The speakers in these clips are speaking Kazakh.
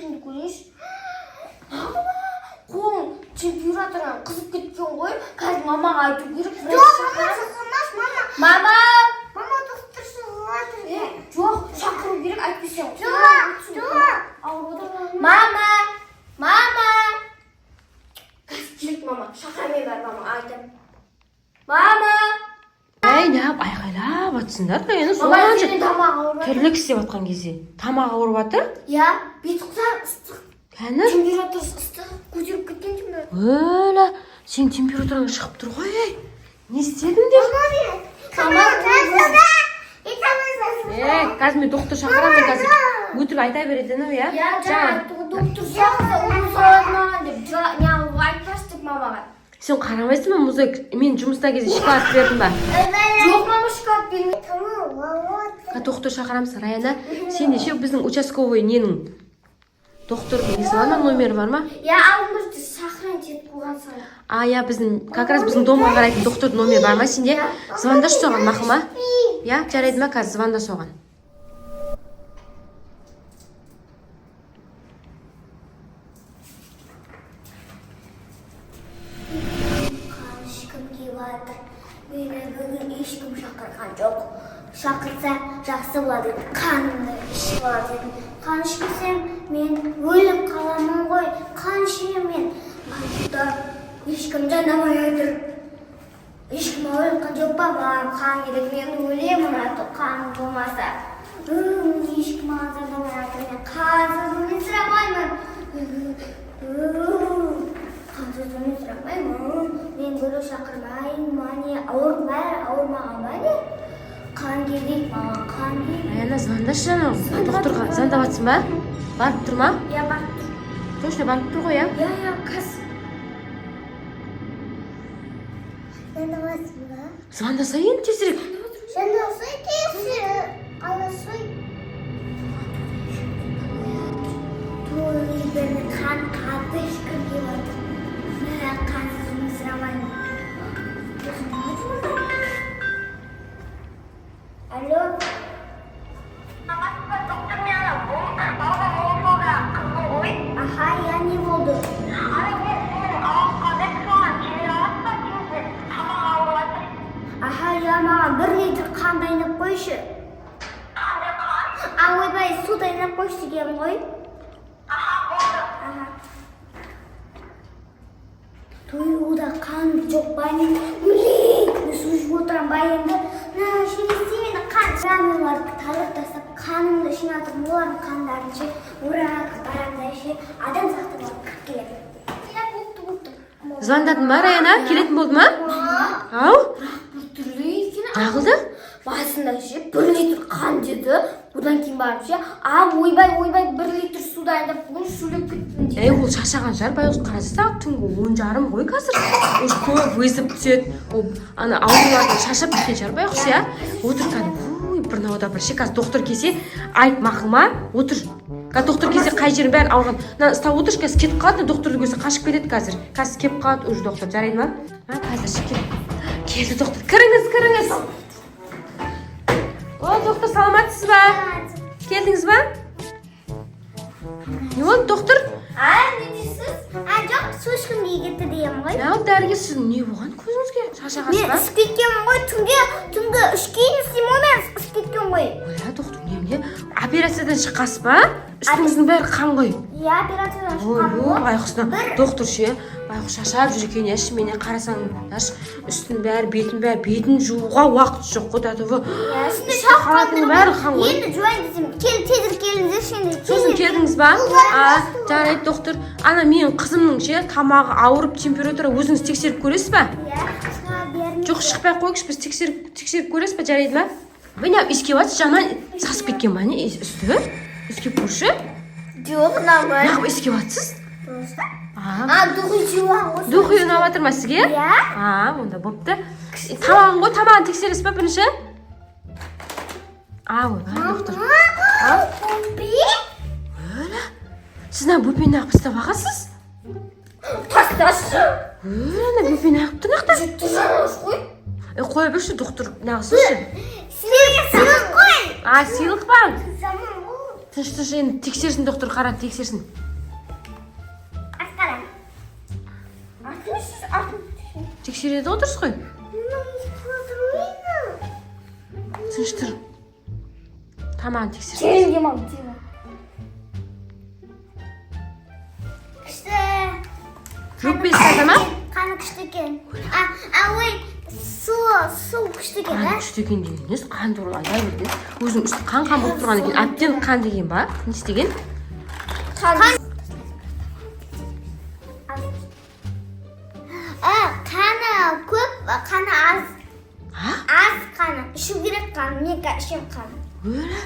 ешкімді көрейінші. Қолың температурадан қызып кеткен ғой. Қазір мамаға айту керек. Мама! Мама доктор шығыватыр. Жоқ, шақыру керек, айтпасаң. Жоқ. Мама! Қазір келеді мама. Шақырмай бар мамаға айтам. Мама! Әй, неғып айқайлап атсыңдар да енді Мама, сонша сенің тамағы ауырып жатыр. тірлік істеп атқан кезде. Тамағы ауырып жатыр? Иә, беті қызарып ыстық. Кәні? Температурасы ыстық. Көтеріп кеткен температура. Өлі, сен температураң шығып тұр ғой, ей. Не істедіңдер? Қазір мен доктор шақырамын қазір. Өтірік айта беретінім, иә? Иә, жаңа доктор шақырса, оны салады маған деп. Неғып айтпас деп мамаға. Сен қарамайсың ба, мұздай мен жұмыста кезде шоколад бердім ба? Жоқ, мама шоколад бермейді. Доктор шақырамыз, Раяна. Сен де ше біздің участковый ненің доктордың несі бар ма, номері бар ма? Я алдымызды шақырайын деп қойған сала. Иә, біздің, как раз біздің домға қарайтын доктордың номері бар ма сенде? Звондаш соған, мақұл ма? Иә, жарайды ма, қазір звонда соған. Ешкім келіватыр. Мені бүгін ешкім шақырған жоқ. Шақырса жақсы болады. Қанымды ішіп алады. Қан ішпесем, мен өліп қаламын ғой. Қан ішемін мен. Алтыда ешкім жанамай отыр. Ешкім өліп жоқ па? Маған қан керек. Мен өлемін қаным болмаса. Ешкім маған жанамай отыр. Мен қазір сұрамаймын. Қазірден сұрамаймын. Мен гөрі шақырмаймын. Ауырмаған ба не? Қан керек, маған қан керек. Раяна, звондаш жаңа. Докторға звондап атсың ба? Барып тұр ма? Я барып тұр. Точно барып тұр ғой, иә? Я, қазір. Жанамайсың ба? Звондаса енді тезірек. Жанасай тексі. Аласай. Бені қан қатты ешкім келіватыр. Мен қансызын сұрамаймын. Алло? Доктор мені болды, балға болды, қызы ғой. Аха, я не болды. Ай, мен сенің ауызға деп соған келе аласың ба теңізде? Тамақ ауырып жатыр. Аха, я маған 1 литр қан дайындап қойшы. Қандай қан? Ойбай, су дайындап қойшы дегенмін ғой. Аха, болды. Аха. Тойуда қан жоқ ба не? Мен су ішіп отырамын ба енді? Шелесте мені қан. Мен оларды талып тастап, қанымды жинатып, олардың қандарын ше, орап барамын ше, адам сақтап алып кіріп келеді. Я болды. Звондадың ба, Раяна? Келетін болды ма? Ау? Бір түрлі екен. Ағылды? Басында ше 1 литр қан деді. Одан кейін барып ше, ойбай 1 литр су дайындап бүгін шөлеп кеттім деді. Ол шашаған жар, байғұс қарасақ, түнгі 10:30 ғой қазір. Ол көп өсіп түседі. Ол ана аурулардың шашап кеткен жар, байғұс, иә? Отыр кәдімгі, бір науда бір ше, қазір доктор келсе, айт мақұл ма? Отыр. Қазір доктор келсе, қай жерін бәрін ауырған. Ұстап отыршы, қазір кетіп қалады, доктордың көзі қашып кетеді қазір. Қазір келіп қалады, уже доктор, жарайды ма? Қазір ше келді доктор. Кіріңіз. О, доктор, саламатсыз ба? Келдіңіз ба? Не болды, доктор? Не дейсіз? Жоқ, су ішкімге кетті деймін ғой. Дәрігер, сіздің не болған көзіңізге? Шашағансыз Мен ба? ішіп кеткенмін ғой, түнгі 3-ке істеймін ғой, мен ішіп кеткен ғой. Доктор, немене? Операциядан шыққасыз ба? Үстіңіздің бәрі қан ғой. Иә, операциядан шыққанмын ғой. Байғұсына, доктор ше, байғұс шашап жүр екен, яшы, мене қарасаңдар, үстінің бәрі, бетін жууға уақыт жоқ қой, татывы. Халатының бәрі қан ғой. Енді жуайын десем, тезірек келіңіздерші енді. Сосын келдіңіз ба? Жарайды, доктор. Ана менің қызымның ше, тамағы ауырып, температура өзіңіз тексеріп көресіз ба? Жоқ, шықпай қойғыш, біз тексеріп көресіз ба, жарайды ма? Вы не искеп атсыз, жаман сасып кеткен ба, не үсті? Искеп көрші? Жоқ, нормально. Неғып искеп атсыз? Дұғи жуан ғой. Дұғи ұнап атыр ма сізге? Иә. Онда бопты. Тамағын ғой, тамағын тексересіз ба бірінші? Доктор. Өлі? Сіз на бөпені ағып ұстап ағасыз? Тасташы. Өлі, бөпені ағып тұнақта? Жүтті жанаш қой. Қоя бірші, доктор, нағысыншы. Сыйлық қой. Сыйлық ба? Тыныш енді тексерсін доктор, қарап тексерсін. Асқара. Тексереді ғой, дұрыс қой. Тыныш тұр. Тамағын тексерсін. Тереңге мам, терең. Күшті. Өкпесі ма? Қаны күшті екен. Ой, су күшті екен, Қан күшті екен деген емес, қан туралы айта берді. Өзің үсті қан болып тұрған екен. Әбден қан деген ба? Не істеген? Қаны көп, қаны аз. Az қаны. Ішу керек қаны. Мен ішем қаны. Өлі?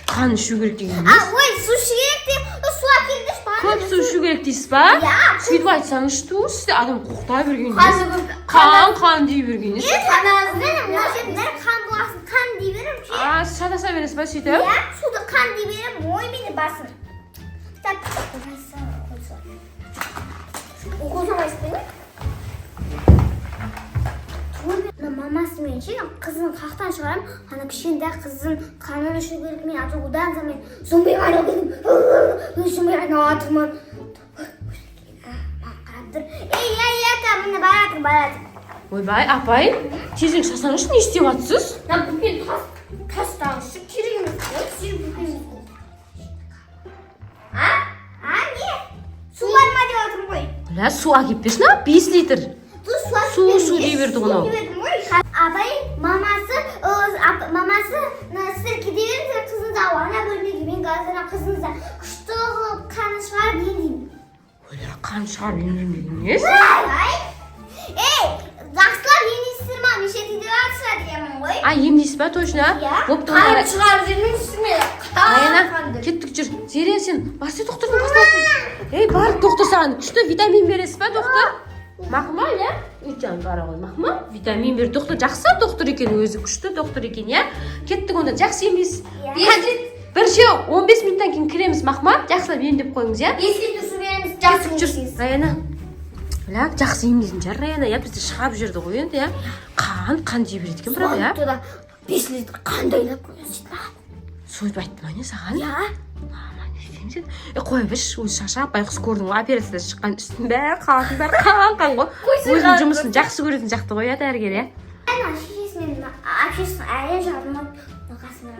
Қан ішу керек деген емес. Ой, су ішу керек деп, су әкелдіш па? Көп су ішу керек дейсіз ба? Иә. Сөйтіп айтсаңыз что сізде адам құқықтай берген Қан емес. көп. Қан дей берген емес. Қан аз. Мен қан боласын, қан дей берем. Шатаса бересіз ба сөйтіп? Иә, суды қан дей берем, ой мені басын. Так, Оқылсамайсың ба? мамасы мен ше қызын қақтан шығарам, ана кішкентай қызын қанын ішу керек, мен аты одан заман зомби айналдым. Зомби айналатырмын. Қарап тұр. Ей, міне баратыр. Ойбай, апай, тезірек шасаңызшы, не істеп жатсыз? Бүкпен тастағышы керек емес. Сен бүкпен. Не? Су бар ма деп отырмын ғой. Ля, су әкеп берсін, 5 литр. Су дей берді ғой анау. Абай мамасы сірке деген қызын да ана бөлмеге мен қазір қызыңызда күшті қылып қаны шығарып емдеймін. Ля, қан шығарып емдеймін емес. Ей, жақсылап емдейсіздер ма? Неше тиді жатсыра дегенмін ғой. Емдейсіз ба точно? Бопты ғой. Қан шығарып жүрмейсіз ме? Аяна, кеттік жүр. Зерен сен, барсы доктордың қасына. Ей, бар, доктор саған күшті витамин бересіз ба, доктор? Мақма, иә? Өйтен бара ғой, мақма. Витамин бер, доктор жақсы доктор екен, өзі күшті доктор екен, иә? Кеттік онда, жақсы емдейсіз. Бірше 15 минуттан кейін кіреміз, мақма. Жақсылап емдеп қойыңыз, иә? 5 литр су береміз, жақсы Жүр, Раяна. Ля, жақсы емдейтін жар, Раяна, иә? Бізді шығап жүрді ғой енді, иә? Қан дей береді екен, бірақ, иә? 5 литр қандайлап қойасың. Сөйтіп айтты ма не саған? Иә. Қой біш, өзі шашап, байқұс көрдің ғой, операцияда шыққан үстін бәрі, қалатын бәрі қан ғой. Өзінің жұмысын жақсы көретін жақты ғой, иә, дәрігер, иә? Шешесімен әпшесінің әйел жағынан қасында.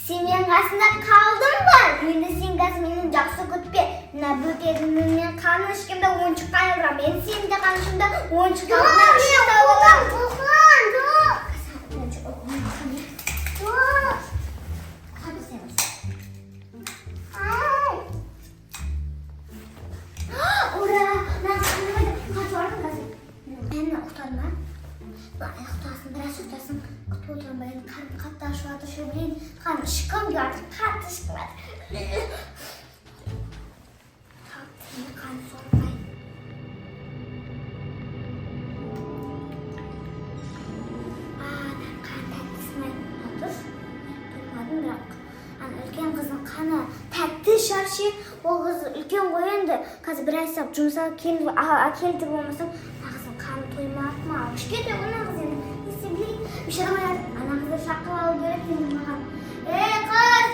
Сен мен қасында қалдың ба? Енді сен қазір менің жақсы көтпе. Мына бөтетін мен қаны ішкенде ойыншық қайырам. Мен сен де қаны ішкенде ойыншық Шыққым келіп жатыр, қатты шыққым жатыр. Қан сорпай. Қан тәттісін айтып отыр. Тоймадым, бірақ үлкен қыздың қаны тәтті шаршы. Ол қыз үлкен ғой енді. Қазір бір айсап жұмысқа келді болмасам, қыздың қаны тоймады ма? Кішкентай ғой қыз енді. Естемейді. Бешарамай ана қызды шақырып алу керек енді маған. Ей қыз,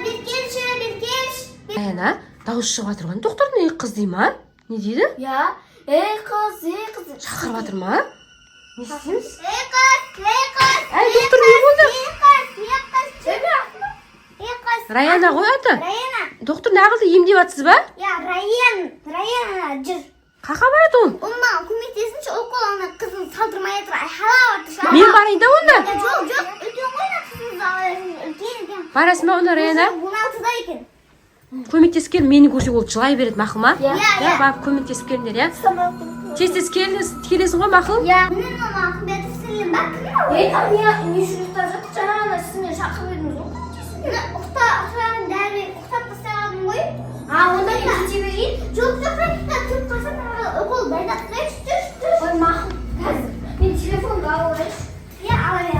беркелші. Аяна, дауыс шығып жатыр ғой, доктордың ей қыз дей ма? Не дейді? Иә. Ей қыз. Шақырып жатыр ма? Не істейміз? Ей қыз. Әй, доктор, не болды? Ей қыз. Раяна ғой аты? Раяна. Доктор нағызды емдеп жатсыз ба? Я, Раяна жүр. Қақа барады ол? Ол маған көмектесінші, ол қолына қызын салдырмай жатыр, айқалап жатыр. Мен барайын да онда? Жоқ, үлкен ғой да қызыңызды үлкен. Барасың ба онда, Раяна? 16-да екен. Көмектесіп келін, мені көрсе ол жылай береді, мақұл ма? Иә. Барып көмектесіп келіңдер, иә? Тез келесің ғой, мақұл? Иә. Мен маған күмбетіп сілім ба? Ей, не жүрістер жатыр, жаңағына сізіне шақырып едіңіз ғой. Ұқтап тастай алдым ғой. Онда мен кете берейін? Жоқ, көп қасат қол дайдап тұрайыншы, түш. Ой, мақұл, қазір. Мен телефонды алайыншы. Иә, ала бер.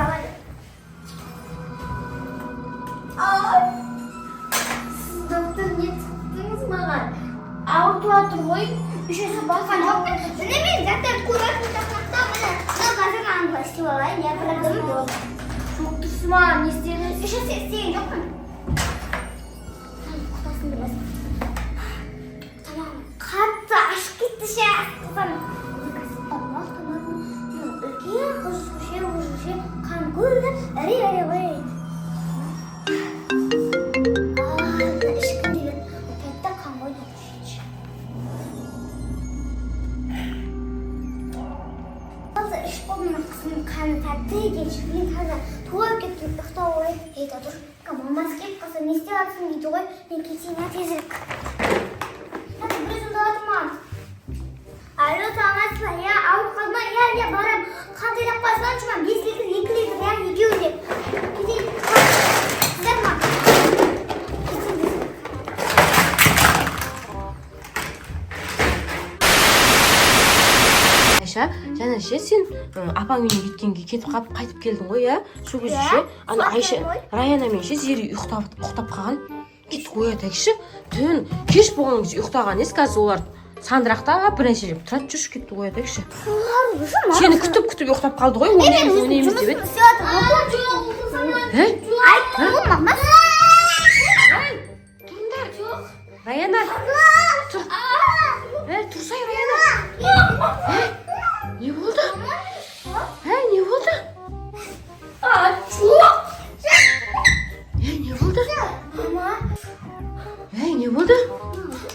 Сіз доктор не тұқтыңыз маған? Ауыртып жатыр ғой. Үшесі басқан жоқ. Міне мен заттар көретін тақмақта міне. Қазір маған істеп алайын, я білдім. Жоқ тұрсы маған, не істедіңіз? Үшесі істеген жоқ. мамасы келіп қалса не істеп жатырсың дейді ғой. Мен кетейін тезірек. Бір сонда отырман. Алло, саламатсыз ба? Я аурухана, я барам. Қандай да қойсаңшы ма? 5 литр, 2 литр, я екеуі де. Кетейін. Сіздер ма? Айша, жаңа ше сен апаң үйіне кеткенге кетіп қалып қайтып келдің ғой, иә? Сол кезде ше, ана Айша, Раяна мен ше Зері ұйықтап қалған. Кетіп оятайықшы. Түн кеш болған кезде ұйықтаған ес, қазір олар сандырақта бір нәрсе жеп тұрады, жүрші кетті оятайықшы. Сені күтіп ұйықтап қалды ғой, оны емес деп еді. Айттым ғой мама. Тұрыңдар. Раяна. Тұр. Тұрсай Раяна. Не болды? Не болды? Жоқ. Не болды? Мама. Не болды?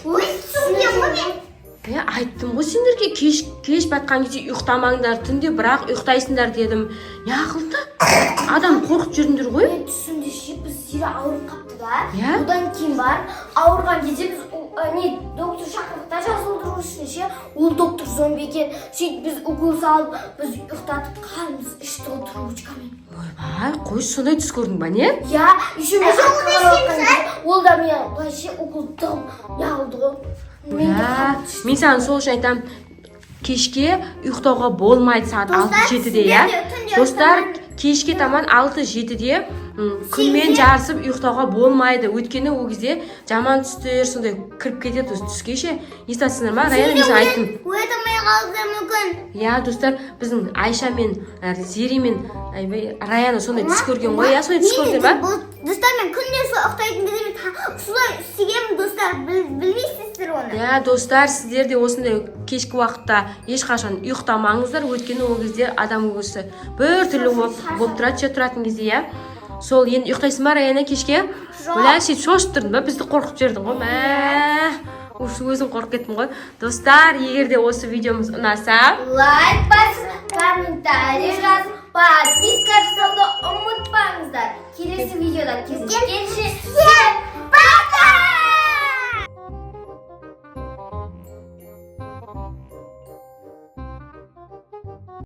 Ой, түсінген ғой мен. Айттым ғой сендерге кеш батқан кезде ұйықтамаңдар, түнде бірақ ұйықтайсыңдар дедім. Не ақылды? Адам қорқып жүріңдер ғой. Мен түсімде ше біз Зері ауырып қапты да. Иә? Одан кейін бар ауырған кезде біз доктор шақырдық та жазылдыру үшін ше. Ол доктор зомби екен. Сөйтіп біз укол салып, біз ұйықтатып қалымыз ішті ғой трубочкамен. Ойбай, қой сондай түс көрдің ба, не? Я, еще мен ол да мен былайше укол тығып неғылды ғой. Мен саған сол үшін айтамын, кешке ұйықтауға болмайды сағат 6-7-де, иә? Достар, кешке таман 6-7-де күнмен жарысып ұйықтауға болмайды. Өйткені ол кезде жаман түстер сондай кіріп кетеді түске ше. Естасыңдар ма? Раяна мен саған айттым. Оятамай қалдым мүмкін. Иә, достар, біздің Айша мен Зері мен Раяна сондай түс көрген ғой, иә? Сондай түс көрдіңдер ма? Достар, мен күнде сол ұйықтайтын кезде мен солай істегенмін, достар. Білмейсіздер оны. Иә, достар, сіздер де осындай кешкі уақытта ешқашан ұйықтамаңыздар. Өйткені ол кезде адам өзі бір түрлі болып тұратын кезде, иә? Сол енді ұйықтайсың ба, Раяна, кешке? Бля, сөйтіп шошып тұрдың ба? Бізді қорқып жібердің ғой. Өзім қорқып кеттім ғой. Достар, егер де осы видеомыз ұнаса, Лайк басып, комментарий жазып, подписка жасауды ұмытпаңыздар. Келесі видеода кездескенше